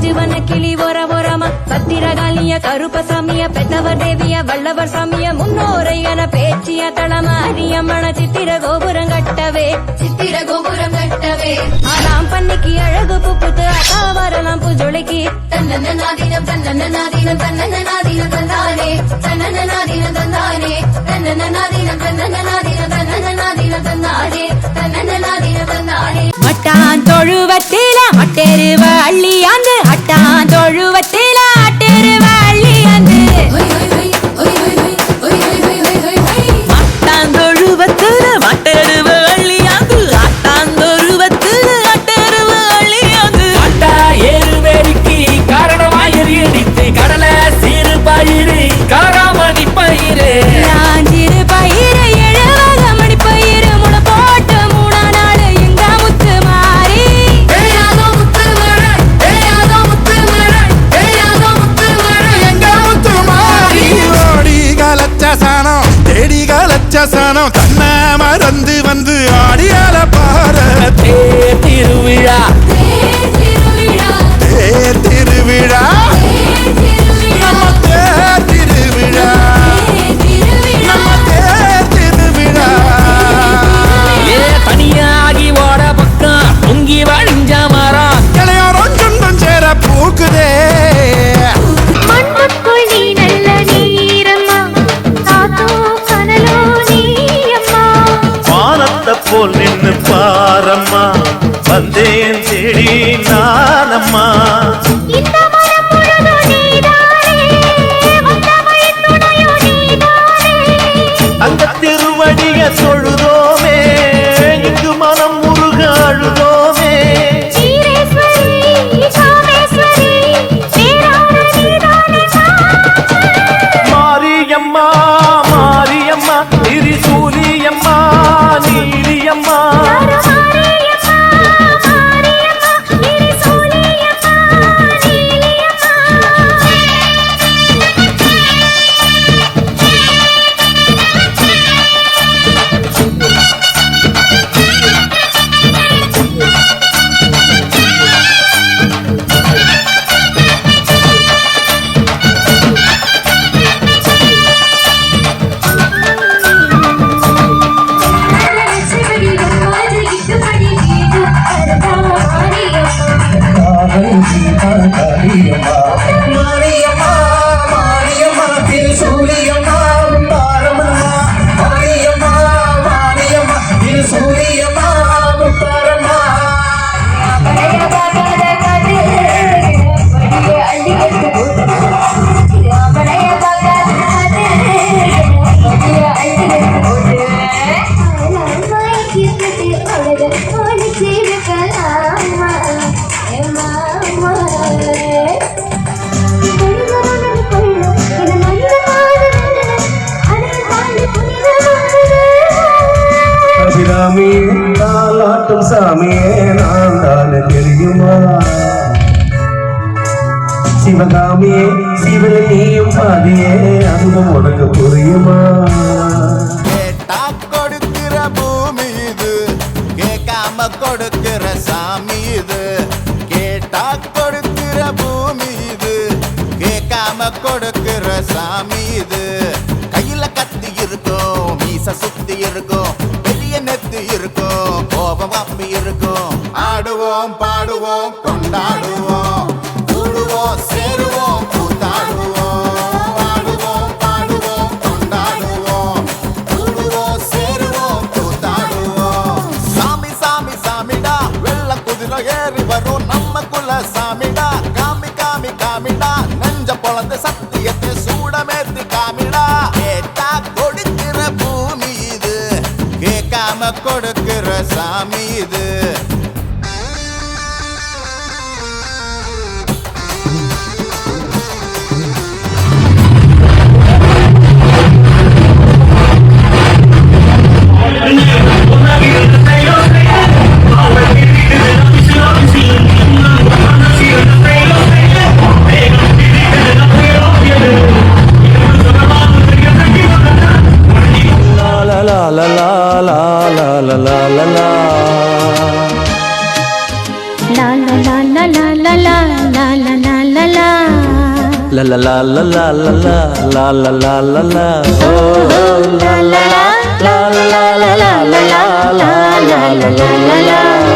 கொஞ்சுவன கிளி ஓரமா பத்திரகாலிய கருப்பசாமிய பெத்தவர் தேவிய வல்லவர் சாமிய முன்னோரை என பேச்சிய தளமாரியம்மன சித்திர கோபுரம் கட்டவே ஆறாம் பண்ணிக்கு அழகு புப்புத்து அக்கா வரலாம் புஜொலிக்கு தன்னநாதீனம் தன்னநாதீனம் தன்னநாதீனம் தந்தானே தன்னநாதீனம் தந்தானே தன்னநாதீனம் தன்னநாதீனம் தன்னநாதீனம் தந்தானே தன்னநாதீனம் தந்தானே மட்டான் தொழுவத்தில மட்டெருவ அள்ளியாந்து அட்டான் தொழுவத்தில அட்டெருவ அள்ளியாந்து மட்டான் தொழுவத்தில மட்டெருவ அள்ளியாந்து அட்டான் தொழுவத்தில அட்டெருவ அள்ளியாந்து அட்டா ஏறுவேடிக்கு காரணமாயிரித்து கடல சீறு பயிறு காராமணி பயிறு சிறு பயிறு எழுவக மணி பயிறு முளை போட்டு 3 நாள் எங்க முத்து மாறி ஓடி கலச்ச சாணம் தேடி கலச்ச சாணம் தன்னை மறந்து வந்து ஆடியால பார திருவிழா திருவிழா நம்ம தேர் திருவிழா நம்ம தேர் திருவிழா ஏ தனியாகி ஓட பக்கம் பொங்கி வழிஞ்ச மரம் இளையோரம் சொந்தம் சேர பூக்குதே மண்ணுக்குள் நீ நல்ல நீரம்மா காத்தோ கனலோ நீயம்மா வானத்தை போல் நின்னு பாரம்மா வந்தேன் தேடி நானம்மா இந்த மனம் முழுதும் நீதானே வந்த வழி துணையோ நீதானே அந்த திருவடிய தொழுதோமே இங்கு மனம் முருக அழுதோமே ஈரேஸ்வரி காமேஸ்வரி பேரான நீதானே மாரியம்மா மாரியம்மா திரிசூலியம்மா நீலியம்மா மாரியம்மா மாரியம்மா திரிசூலியம்மா நீலியம்மா அபிராமியே தாலாட்டும் சாமியே நான் தானே தெரியுமா சிவகாமியே சிவனை நீயும் பாதியே அதுவும் உனக்கு புரியுமா கேட்டா கொடுக்கிற பூமி இது கேட்காம கொடுக்கிற சாமி இது கேட்டா கொடுக்கிற பூமி இது கேட்காம கொடுக்கிற சாமி இது கையில கத்தி இருக்கும் மீச சுத்தி இருக்கும் பெரிய நெத்தி இருக்கும் கோபம் அப்பி இருக்கும் ஆடுவோம் பாடுவோம் கொண்டாடுவோம் கூடுவோம் சேருவோம் கூத்தாடுவோம் ஆடுவோம் பாடுவோம் கொண்டாடுவோம் கூடுவோம் சேருவோம் கூத்தாடுவோம் சாமி சாமி சாமிடா வெள்ள குதிரை ஏறி வரும் நம்ம குல சாமிடா காமி காமி காமிடா நெஞ்ச பொழந்த சத்தியத்தை சூடமேத்தி காமிடா கேட்டா கொடுக்கிற பூமி இது கேட்காம கொடுக்கிற சாமி இது la la la la la la la la la la La la la la la la la la la la la. La la la la la la la la la la la la la la.